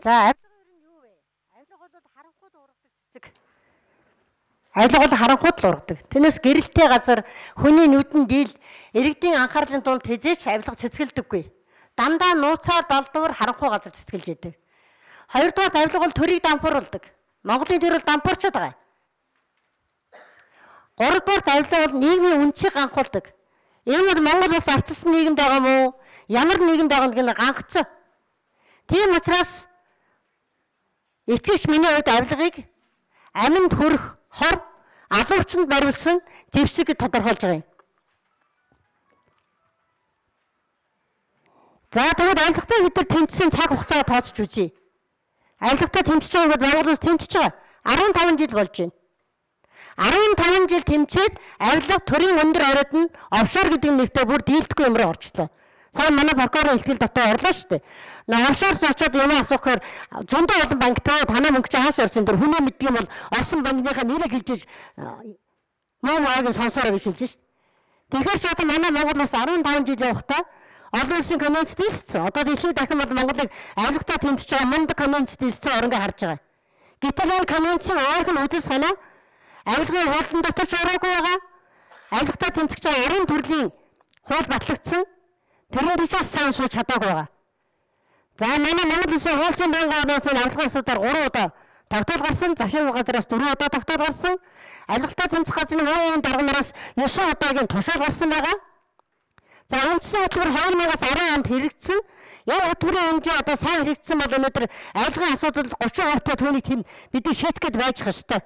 За авилга ер нь юу вэ? Авилга бол харанхуйд ургадаг цэцэг. Авилга бол харанхуйд л ургадаг. Тэрнээс гэрэлтэй газар хүний нүдэн дийл иргэдийн анхаарлын тунд хизээч авилга цэцгэлдэггүй. Дандаа нууцаар далдуур харанхуй газар цэцгэлж яадаг. Хоёрдугаар авилга бол төрийг дампууруулдаг. Монголын төр бол дампуурчод байгаа. Гуравдугаар авилга бол нийгмийн үнцийг ганхуулдаг. Энэ бол Монгол бас арчилсан нийгэмд байгаа мó? Ямар нийгэмд байгаа нэг ганхцсан. Тийм учраас итгэгч миний хувьд авилгыг аминд хүрэх хор алуурчанд бариулсан зэвсэг гэж тодорхойлж байгаа юм. За тэгвэл авилгатай бид нар тэмцсэн цаг хугацаа тооцож үзье. Авилгатай тэмцэж байгаа бол Монгол улс тэмцэж байгаа. 15 жил болж байна. 15 жил тэмцээд авилга төрийн өндөр оройд нь офшор гэдэг нэртэй бүр дийлдэхгүй юмраа орчлоо. Сайн манай прокурорын ихтгэл дотоо орлоо шүү дээ. Офшорч очоод юм асуухаар зөндөө олон банктай танаа мөнгө чи хааш орсон тэр хүний мэддэг юм бол орсон банкныхаа нэрийг хэлж муу маагийн сонсороо гэж хэлж шүү дээ. Тэгэхээр ч одоо манай Монгол улс 15 жил явахдаа олон улсын конвенцэд ийсцэн. Одоо дэлхийд дахин бол Монголыг авилгатаа тэмцэж байгаа мундаг конвенцэд ийсцэн орноо харж байгаа. Гэтэл энэ конвенцийн ойрхон үдэл санаа авилгын хуулийн дотор ч ороогүй байгаа. Авилгатаа тэмцэж байгаа 10 төрлийн хууль батлагдсан. Тэрнээс ч бас сайн сууж чадаагүй байгаа. За манай Монгол улсын хуулийн байнгын орноос авилгын асуудаар 3 удаа тогтоол гарсан, захирал газраас 4 удаа тогтоол гарсан, авилгатаа тэмцэх газрын уугийн дарганараас 9 удаагийн тушаал гарсан байгаа. За үндсэн хөтөлбөр 2000-аас 10 онд хэрэгжсэн. Энэ хөтөлбөрийн хэмжээ одоо сайн хэрэгжсэн бол өнөөдөр авилгын асуудал 30% түүнийг тэм бидний шийтгэхэд байж хэвчтэй.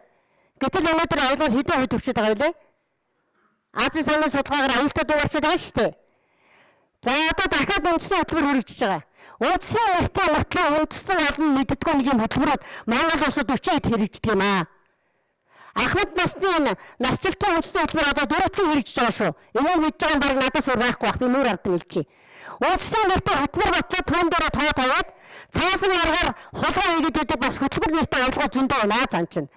Гэтэл өнөөдөр авилга хэдэн хувь төвчөд байгаа вэ? Азийн сангийн судалгаагаар аюултай дуугарчаад байгаа шүү дээ. За одоо дахиад үндэсний хөтөлбөр хүрэгжиж байгаа. Үндэсний нэртэй мөртлөө үндэстэн олон мэддэггүй нэг юм хөтөлбөрөд Монгол улсад 40-д хэрэгждэг юм аа. Ахмад насны насжилтын үндэсний хөтөлбөр одоо 4-т хэрэгжиж байгаа шүү. Энийг мэдж байгаа баг надаас өөр байхгүй бах. Би нүүр ардсан хэлчихье. Үндэсний нэртэй хөтөлбөр батлаад түүн дээр тоо тавиад цаасан аргаар хулгай хийгээд байдаг бас хөтөлбөр нэртэй авилга зөндөө байна цан чинь.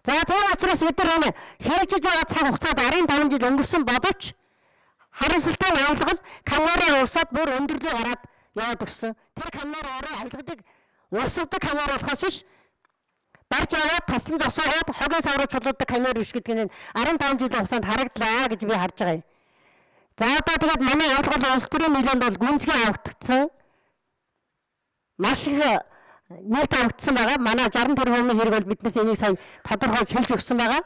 За тийм учраас бид нар хэрэгжиж байгаа цаг хугацаад 15 жил өнгөрсөн боловч харамсалтай нь авилга камераар урсаад бүр өндөрлөө гараад яваад өгсөн. Тэр камер орой авилгадаг урсгадаг камер болохоос биш барж аваад таслан зогсоогоод хогийн савруу чулуудаг камер биш гэдэг нь 15 жилийн хугацаанд харагдлаа гэж би харж байгаа юм. За одоо тэгээд манай авилга улс төрийн нөлөөнд бол гүнзгий авагдсан. Маш их нэр тавигдсан байгаа. Манай 60 тэрбум хэрэг бол биднэрт энийг сайн тодорхойлж хэлж өгсөн байгаа.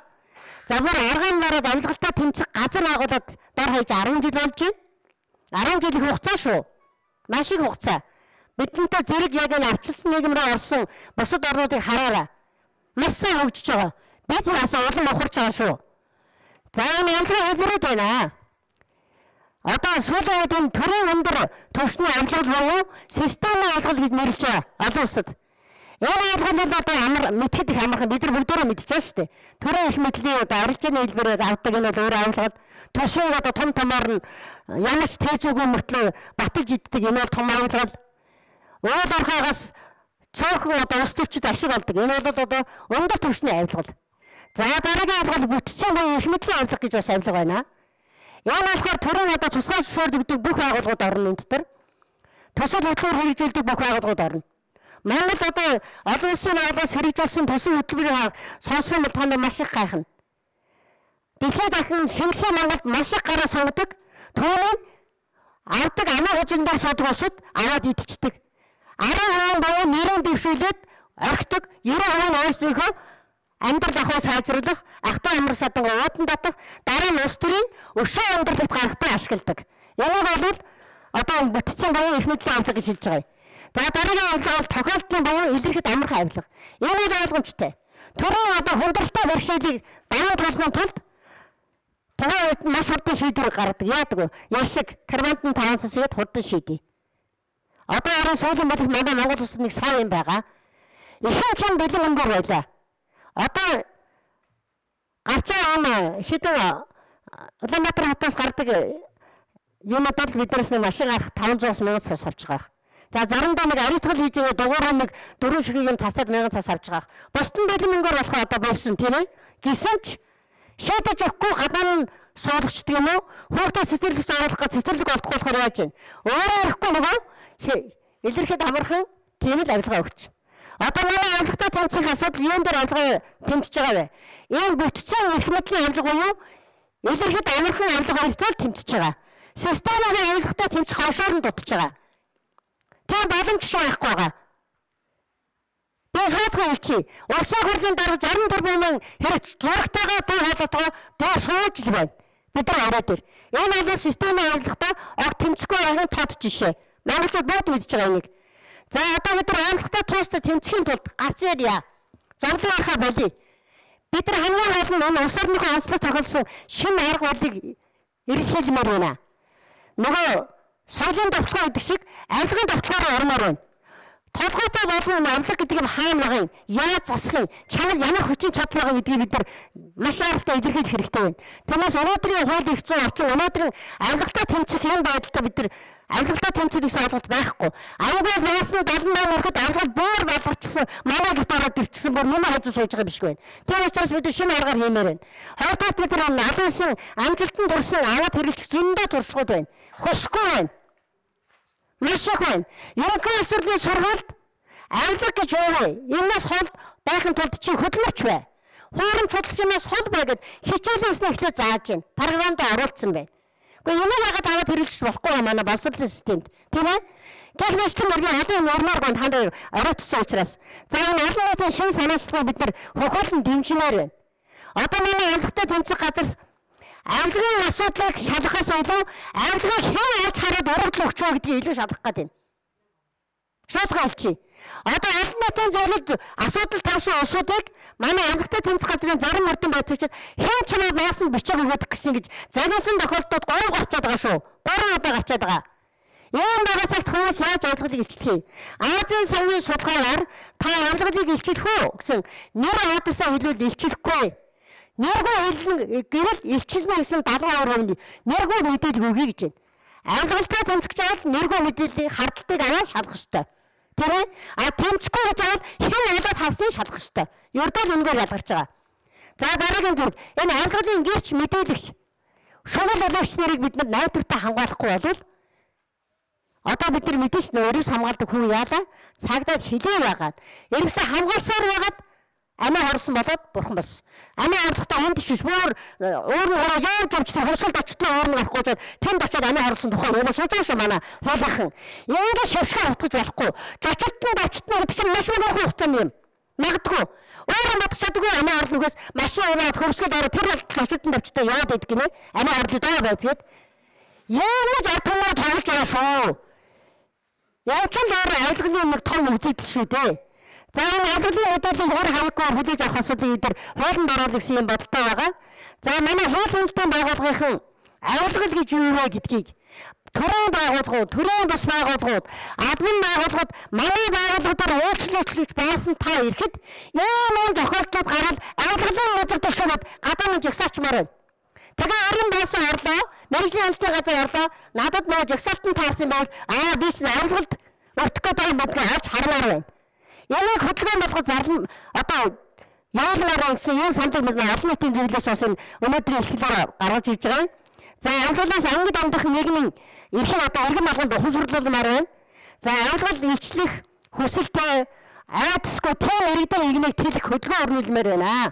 За бүр аргаан нараад авилгалтаа тэмцэх газар байгуулад дор хаяж 10 жил болж байна. 10 жилийн хугацаа шүү. Маш их хугацаа. Бидэнтэй зэрэг яг энэ арчилсан нийгэмрээ орсон бусад орнуудыг хараарай. Маш сайн хөгжиж байгаа. Бид бас олон ухарч байгаа шүү. За энэ авилгын хэлбэрүүд байна. Одоо сүүлийн үед энэ төрийн өндөр төвчний авилгал буюу системийн авилгал гэж нэрлэж байгаа олон улсад. Энэ авилгал бол одоо амар мэдхэд их амархан бид нар бүгдөө мэдчихэж байгаа шүү дээ. Төрийн их мэдлийн одоо арилжааны хэлбэрээр авдаг энэ бол өөр авилгал. Төсвийг одоо том томоор нь ямар ч тээжүүгүй мөртлөө баталж иддэг энэ бол том авилгал. Уул орхоогоос цөөхөн одоо ус төвчд ашиг олдог. Энэ бол одоо өндөр төвчний авилгал. За дараагийн авилгал бүтцийн буюу их мэдлийн авилга гэж бас авилга байна. Энэ болохоор төрийн одоо тусгай зөвшөөрөгдөг бүх байгууллагууд орно энэ дотор. Төсөл хөтөлбөр хэрэгжүүлдэг бүх байгууллагууд орно. Монгол одоо олон улсын байгууллагаас хэрэгжүүлсэн төсөл хөтөлбөрийг сонсох бол танд маш их гайхна. Дэлхийд дахин шингэсэн Монголд маш их гараа суудаг. Түүнийг авдаг амаа хужиндаар суудаг усуд аваад идчихдэг. 10% буюу нэрийн дэвшүүлээд орхидог. 90% нь өөрсдийнхөө амьдрал ахуй сайжруулах, ахтай амар садангаа уудан татах, дараа нь улс төрийн өшөө амьдралд гаргахад ашигладаг. Энэ бол одоо бүтцийн буюу их мэдлийн авилга гэж хэлж байгаа юм. За дараагийн авилга бол тохиолдлын буюу илэрхэд амархан авилга. Энэ бол ойлгомжтой. Төрийн одоо хүндрэлтэй бэрхшээлийг давуу тулахын тулд тухайн үед маш хурдан шийдвэр гаргадаг. Яадаг вэ? Яшиг карбонтын таансаас ихэд хурдан шийдэе. Одоо харин сүүлийн болох манай Монгол улсад нэг сайн юм байгаа. Ихэнх юм бэлэн өнгөр байлаа. Одоо гарчаа хэдэн Улаанбаатар хотоос гардаг юмуд бол биднээс нэг машин гарах 500-аас 1000 цас авч байгаа. За заримдаа нэг аритгал хийж байгаа дугаараа нэг 4 шиг юм цасаад 1000 цас авч байгаа. Бусдын бэлэн өнгөр болохоор одоо болсон тийм ээ. Гэсэн ч шийдэж өгөхгүй гадаа нь суулгачдаг юм уу? Хүүхдээ цэцэрлэгт оруулах гэж цэцэрлэг олдохгүй болохоор яаж вэ? Өөрөө ирэхгүй нөгөө илэрхэд амархан Тийм л авилгаа өгч. Одоо манай авилгатай тэмцэх асуудал юун дээр авилгаа тэмцэж байгаа вэ? Энэ бүтцийн эрх мэдлийн авилга уу? Илэрхэд амархан авилга хоёртой тэмцэж байгаа. Системийн авилгатай тэмцэх хошоор нь дутж байгаа. Тэр боломж ч байхгүй байгаа. Би шаардлагатай хэлчихье. Улсын хурлын дарга 60 тэрбумын хэрэгч зурагтайгаа бий хаалтгаа тэр сууж л байна. Бид нар ороод ир. Энэ бол системийн авилгатай огт тэмцэхгүй байгаа тод жишээ. Монголчууд бүгд мэдж байгаа энийг. За одоо бид нар авилгатай тууштай тэмцэхийн тулд гарц ярья. Зовлонхаа болъё. Бид нар хамгийн гол нь энэ улс орныхоо онцлог тохиолсон шинэ арга барилыг эрэлхийлмээр байна. Нөгөө соёлын давталгаа гэдэг шиг авилгын давталгаараа ормоор байна. Тодорхойтой болон авилга гэдэг юм хаамлагын яаж засахын чанар ямар хүчин чадлага гэдгийг бид нар маш аралтай илэрхийлэх хэрэгтэй байна. Тиймээс өнөөдрийн хууль эрх зүйн орчин өнөөдрийн авилгатай тэмцэх энэ байдалтай бид нар авилгатай тэмцэх гэсэн ойлголт байхгүй. Авилгын наасны 78 өргөд авилгал бөөр баларчсан манай гэрт ороод ирчихсэн бүр нэмээ хажуу сууж байгаа биш үү. Тийм учраас бид шинэ аргаар хиймээр байна. Хоёрдугаар бид нар алуусан амжилтанд хүрсэн аваад хэрэглэх зөндөө туршлагууд байна. Хөсөхгүй байна. Маш их байна. Ерөнхий улсурлын сургалт авилга гэж юу вэ? Энэс хол байхын тулд чи хөдөлмөрч бай. Хуурамч хөдөлсөнөөс хол байгаад хичээлээснээ эхлээд зааж байна. Програмд оруулсан байна. Гэхдээ энэ яагаад аваад хэрэглэж болохгүй юм манай боловсролын системд. Тийм ээ? Техникчдэн мөрний олон нормоор гон танд оройтсон учраас. За энэ олон нийтийн шин санаачлагыг бид нар хохиолн дэмжмээр байна. Одоо манай авилгатай тэмцэх газар авилгын асуудлыг шалгахаас илүү авилгыг хэн авч хараад урагдлал өгч байгаа гэдгийг илүү шалгах гэдэг. Шалгах хэлчихье. Одоо олон нийтийн зөвлөлд асуудал тавьсан улсуудыг манай авилгатай тэмцэх газрын зарим мөрдөн байцаагчид хэн чамайг наасан бичиг өгöd гэсэн гэж загнасан тохиолдлууд 3 гарчаад байгаа шүү. 3 удаа гарчаад байгаа. Ийм байгаа цагт хүмүүс яаж авилгалыг илчлэх вэ? Азийн сангийн судалгаагаар та авилгалыг илчлэх үү гэсэн нэр адресаа хэлвэл илчлэхгүй. Нэргүй хэлнэ гэвэл илчилнэ гэсэн 70% нэргүй мэдээлэл өгье гэж байна. Авилгалтай тэмцэж авал нэргүй мэдээллийг хардтыг аваад шалгах ёстой. Тэр ээ? Тэмцэхгүй гэж авал хэн аваад хасныг шалгах ёстой. Ердөө энэгээр ялгарч байгаа. За дараагийн зүйл энэ авилгалын гэрч мэдээлэгч шугал болгогч нарыг бид нар найдвартай хамгаалахгүй бол одоо бид нар мэдээж өрөвс хамгаалдаг хүн яалаа цагдаад хилээ байгаад өрөвсө хамгаалсаар байгаад амиа хорсон болоод бурхан болсон. Амиа авилгатай хүнд биш бүр өөрөөр яаж авчдаг хурцлд очтлоо өөрөөр гарахгүй чад тэнд очиад амиа хорсон тухай угаас сууж байгаа шүү манай хоолойхон. Яагаад шавшгаа утгаж болохгүй. Зочдод авчтна гэдэг чинь маш муухан хугацааны юм. Магадгүй өөрөө бодож чаддаггүй амиа орлох үгээс машин аваад хөрсгөл ороод тэр болтол зочдод авчтаа яваад байдаг гинэ. Амиа орлоо даа байцгээд. Яаж атомоор тоглож байгаа шүү. Яаж ч авилгын нэг том үзэгдэл шүү дээ. За энэ авилгын мэдээллийг өөр хавьгүй хүлээж авах асуудлыг бид нар хуулинд оруулах гэсэн юм бодолтой байгаа. За манай хуулийн байгууллагын авилгал гэж юу вэ гэдгийг төрийн байгууллагууд, төрийн бус байгууллагууд, админ байгууллагууд манай байгууллагуудаар уучлалт байсан та ирэхэд ямар тохиолдлууд гараад авилгалын мужид тушаад гадааны жагсаачмаар байна. Тэгээ орон байсан орлоо, мэргэжлийн албаны газар орлоо, надад нөгөө жагсаалтан таарсан бол би ч авилгалд өртгөх гэдэг юм бодгоо авч хармаар байна. Яагаад хөдөлгөөн болгож зарлан одоо яалмаар гэсэн юм сандаг нэг олон нийтийн зүйлээс бас өнөөдрийн ихлээр гаргаж ирж байгаа. За авилгалаас ангид амдах нийгмийн эрхэм одоо өргөн болгонд ухамсарлуулмаар байна. За авилгал илчлэх хүсэлтэй айдасгүй тийм иргэдийн игнийг тэлэх хөдөлгөөн өрнүүлмээр байна.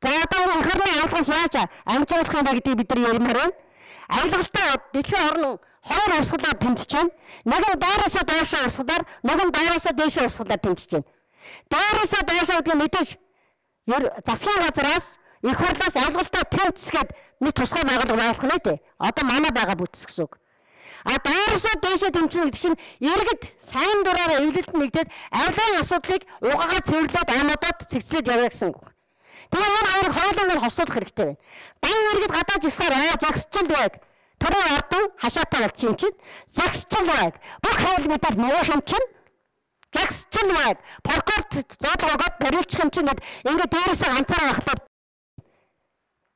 За одоо анхаарал авилгаас яаж амжуулах юм бэ гэдгийг бид нар ярмаар байна. Авилгалтай дэлхийн орн хоёр урсгалаар тэмцэж байна. Нэг нь доороосоо доошоо урсгалаар, нэг нь доороосоо дээшээ урсгалаар тэмцэж байна. Доороосоо доошоо гэдэг нь мэдээж засгийн газраас их хурлаас авилгалтай тэмцэсгээд нэг тусгай байгууллага байгуулах нь тий. Одоо манай байгаа бүтц гэсэн үг. Доороосоо дээшээ тэмцэх гэдэг чинь иргэд сайн дураараа эвлэлд нэгдээд авилгын асуудлыг угаагаа цэвэрлээд аймагуудад цэгцлээд явъя гэсэн үг. Тэгээ энэ хоёрыг хоолойгоор хослуулах хэрэгтэй байна. Дан иргэд гадаад жигсээр зогсчил байг. Төрийн ордон хашаатай болсон юм чинь зогсчил байг. Бүх хууль мэдэл нөх юм чинь зогсчил байг. Прокурорт дуудлагаад барилчих юм чинь ингээд дээрээсээ ганцаараа байхлаар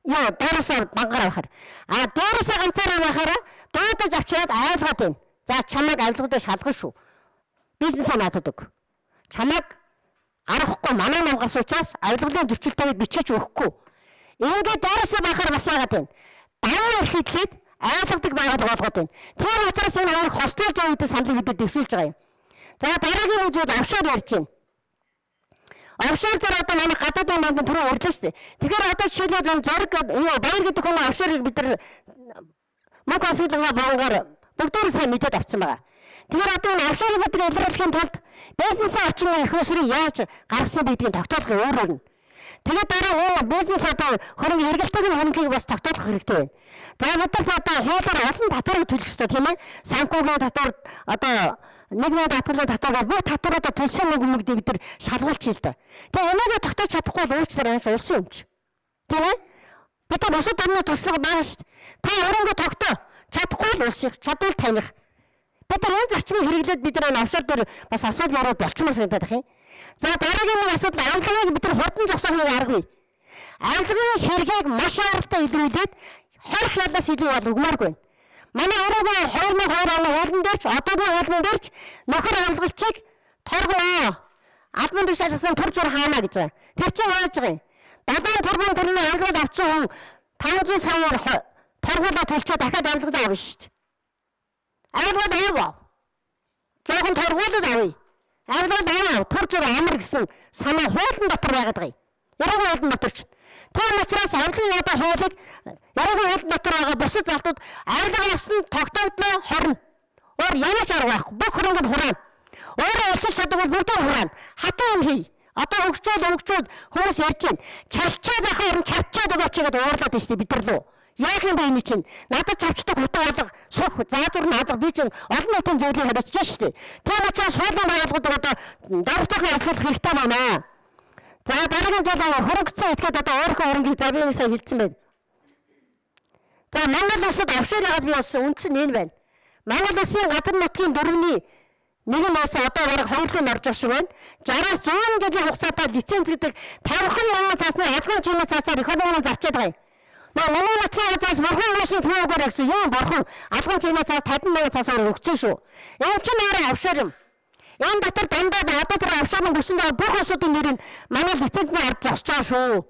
яа дээрээсээ бангаар авахаар. Дээрээсээ ганцаараа байхаараа дуудаж авчираад айлгаад байна. За чамайг авилгад шалгах шүү. Бизнесээ надад өг. Чамайг арахгүй манай намгаас учраас авилгалын зөрчилдөөд бичиж өгөхгүй. Ингээд дээрээсээ байхаар бас яагаад байна. Даваа ихэд айлгадаг байгууллага болгоод байна. Тэр учраас энэ хоёр хослуулж байгаа гэдэг саналыг бид дэвшүүлж байгаа юм. За дараагийн үзүүд офшор ярьж байна. Офшор дээр одоо манай гадаадын банкны түрүү ярьлаа шүү дээ. Тэгэхээр одоо жишээлбэл энэ зориг баяр гэдэг хүн офшорыг бид нар мөнгө хасгалгаа бонгоор бүгдээр сайн мэдээд авсан байгаа. Тэгэхээр одоо энэ офшорыг бид илрүүлэхийн тулд бизнесийн орчны их усрыг яаж гаргасан гэдгийг тогтоолох өөрөөр нь. Тэгээд дараа энэ бизнес одоо хөрөнгө хэрэглэлтийн хөрөнгийг бас тогтоолох хэрэгтэй байна. За бид нар одоо хуулиар олон татварыг төлөх ёстой тийм ээ. Санхүүгийн татвар одоо нэгний татварын татвараар бүх татваруудаа төлсөн мөнгөдийг бид нар шалгуулж ил да. Тэгээ энэгээ тогтоож чадахгүй бол уучлаарай улсын өмч. Тийм ээ? Бид нар бусад орны туршлага байгаа шүү дээ. Та хөрөнгө тогтоо. Чадахгүй л улсыг чадвал таних. Бид нар энэ зарчмыг хэрэглээд бид нар офшор дээр бас асуудал яруу болчмоор санагдах юм. За дараагийн нэг асуудал авилгыг бид нар хурдан зогсоохыг аргагүй. Авилгын хэргийг маш аргатай илрүүлээд хор хялаас илүү бол угмааргүй. Манай өрөөгөө 2002 оны хуулин дээрч одоогийн хуулин дээрч нөхөр авилгалчийг торгоо. Албан тушаалсан төр зур хаана гэж байна. Тэр чинь яаж байгаа юм? 70 тэрбум төгрөгийн авилгад авсан хүн 500 саяар торгуулаа төлчөө дахиад авилгад авна шүү дээ. Авилгад аваа. Жохон торгуулад авъя. Авилгад аваа. Төр зур амар гэсэн санаа хуулийн дотор байгаад байгаа юм. Яруу хуулийн дотор ч. Тэр учраас авилгын одоо хуулийг яруу хуулийн дотор байгаа бусад залтууд авилга авсан тогтоодлоо хорно. Өөр ямар ч арга байхгүй. Бүх хөрөнгө хураана. Өөрөө уулзах чадвар бүгд хураана. Хатаа юм хий. Одоо хөгжөөд хүмүүс ярьж байна. Чалчаад ахаа юм чавчаад өгөөч гэдэг уурлаад байна шүү дээ бид нар лөө. Яах юм бэ энэ чинь? Надад чавчдаг хутга алга сух заазур наадах би чинь олон нийтийн зөвлөгийг хариуцж шүү дээ. Тэр учраас хуулийн байгууллагууд одоо давтахыг асуулах хэрэгтэй байна. За дараагийн жил хөрөнгөцсөн этгээд одоо өөрийнхөө хөрөнгийг зарим сая хилцсэн байна. За Монгол улсад офшор ягаад би болсон үндс нь энэ байна. Монгол улсын гадар нутгийн дөрөвний нэг нь бас одоо бараг хоёулын орж ирж байна. 60-аас 100 жилийн хугацаатай лиценз гэдэг 50 мянган цаасны албан чиний цаасаар экономи зарчаад байгаа юм. Манай нутгийн цаас бурхан машин түүгээр гэсэн юм бурхан албан чиний цаас 50 мянган цаасаар өгсөн шүү. Энэ ч нэрээ офшор юм. Энэ дотор дандаа одоо тэр офшорын бүсэн байгаа бүх улсуудын нэрийг манай лицензний ард зогсож байгаа шүү.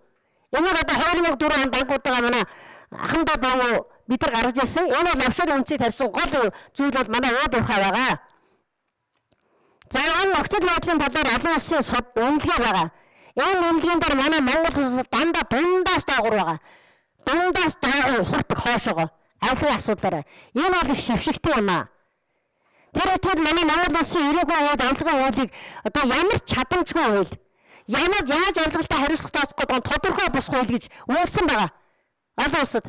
Энийг одоо 2004 онд банкуудаа манай ахандаа боо бид нар гаргаж ирсэн. Энэ бол офшорын үнцийг тавьсан гол зүйл бол манай ууд ухаа байгаа. За энэ нөхцөл байдлын талаар олон улсын суд үнэлгээ байгаа. Энэ үнэлгээнд дээр манай Монгол улс дандаа дундаас доогуур байгаа. Дундаас доогуур хурдаг хоошоогоо авилгын асуудлаараа. Энэ бол их шавшигтай юм аа. Тэр манай Монгол улсын ирээгүй үед авилгын хуулийг одоо ямар чадамжгүй хууль, ямар яаж авилгалтай хариуцлага тооцох гэдэг тодорхой бус хууль гэж үйлсэн байгаа. Олон улсад.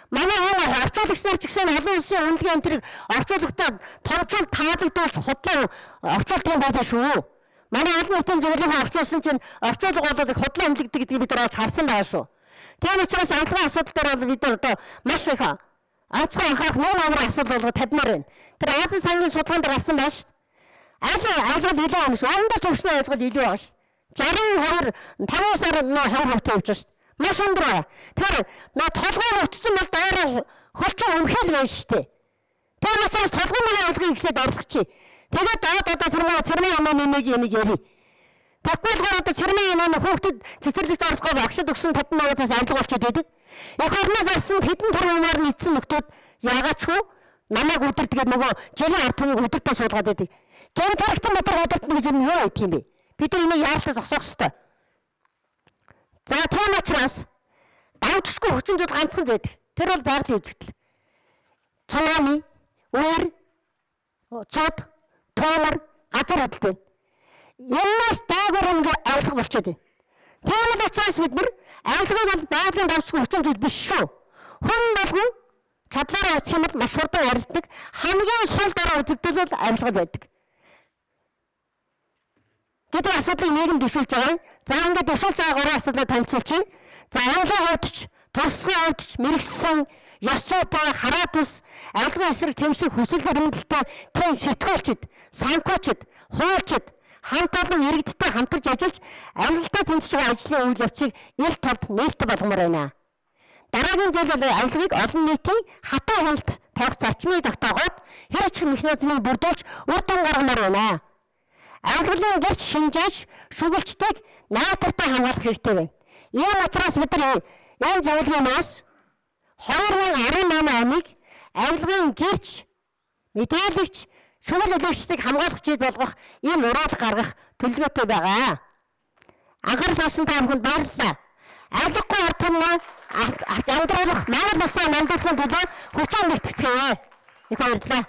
Манай орчуулагч нар ч гэсэн олон улсын үнэлгээ энтрийг орчуулагтаа томчууд таалагдуулж худлаа орчуулдаг байлаа шүү. Манай албан нийтийн зөвлөлийн орчуулсан чинь орчуулга болоод худлаа үнэлэгдэг гэдгийг бид нар харсан байгаа шүү. Тийм учраас авилгын асуудал дээр бол бид нар одоо маш их онцгой анхаарах нэг амар асуудал болгож тавьмаар байна. Тэр Азийн сангийн судалгаанд гарсан байна шүү. Авилгал илүү байна шүү. Орондоо төвчний авилгал илүү байгаа шүү. 62 5 сар 2% явж шүү. Маш өндөр байна. Тэгэхээр толгойн утсан бол дайраа хөлчөө өмхөл байна шүү дээ. Тэр учраас толгойн авилгыг ихлээд орлогчий. Тэгээд одоо цэрмийн амын нэг яри. Тэгвэл одоо цэрмийн амын хүүхдэд цэцэрлэгт орлогоо багшд өгсөн 50 мянгаас авилга болчиход байдаг. Их орноос арсан хэдэн тэрбумаар нийцсэн нөхдүүд яагаачгүй намайг үдирдгээд нөгөө жилийн ард түмийг үдирдээ суулгаад байдаг. Гэмт харагтан батар үдирдэн гэж юм юу гэдэг юм бэ? Бид нар энийг яалтаа зогсоох ёстой. За тийм учраас давтшгүй хүчин зүйл ганцхан байдаг. Тэр бол байгалийн үзэгдэл. Цунами, үер, цод, тоомор, газар хөдлөлт байна. Ямаас даагуур ингээ авилга болчиход байна. Тийм учраас бид нар авилгыг бол байгалийн давтшгүй хүчин зүйл биш шүү. Хүн болгон чадлаараа үзэх юм бол маш хурдан ярилдаг. Хамгийн сул дараа үзэгдэл бол авилга байдаг. Гэдэг асуудлыг нийгэм дэвшүүлж байгаа. За ингээд дэвшүүлж байгаа гурван асуудлыг танилцуулчих. За авилгын хувьд ч, туршлагын хувьд ч мэрэгсэн, ёс зүйтэй, хараат ус, авилгын эсрэг тэмцэх хүсэл баримталтай тийм сэтгүүлчид, санхүүчид, хуульчид хамт олон иргэдтэй хамтарч ажиллаж авилгалтай тэмцэж байгаа ажлын үйл явцыг ил толд нээлттэй болгомоор байна. Дараагийн жил авилгыг олон нийтийн хатаа хяналт тавих зарчмыг тогтоогоод хэрэгжих механизмыг бүрдүүлж үр дүн гаргамаар байна. Авилгалын гэрч шинжээч шүгэлжтэйг наатартай хамгаалах хэрэгтэй байна. Ийм учраас бид нар энэ зөвлөгөөнөөс 2018 оныг авилгын гэрч, мэдээлэгч, шүүл үлэгчдийг хамгаалах жил болгох ийм ураалга гаргах төлөвлөгөөтэй байгаа. Анхаарал тавьсан та бүхэнд баярлалаа. Авилгагүй ард түмэн амьдралах Монгол улсаа мандуулахын төлөө хүчин нэгтгэцгээе. Их баярлалаа.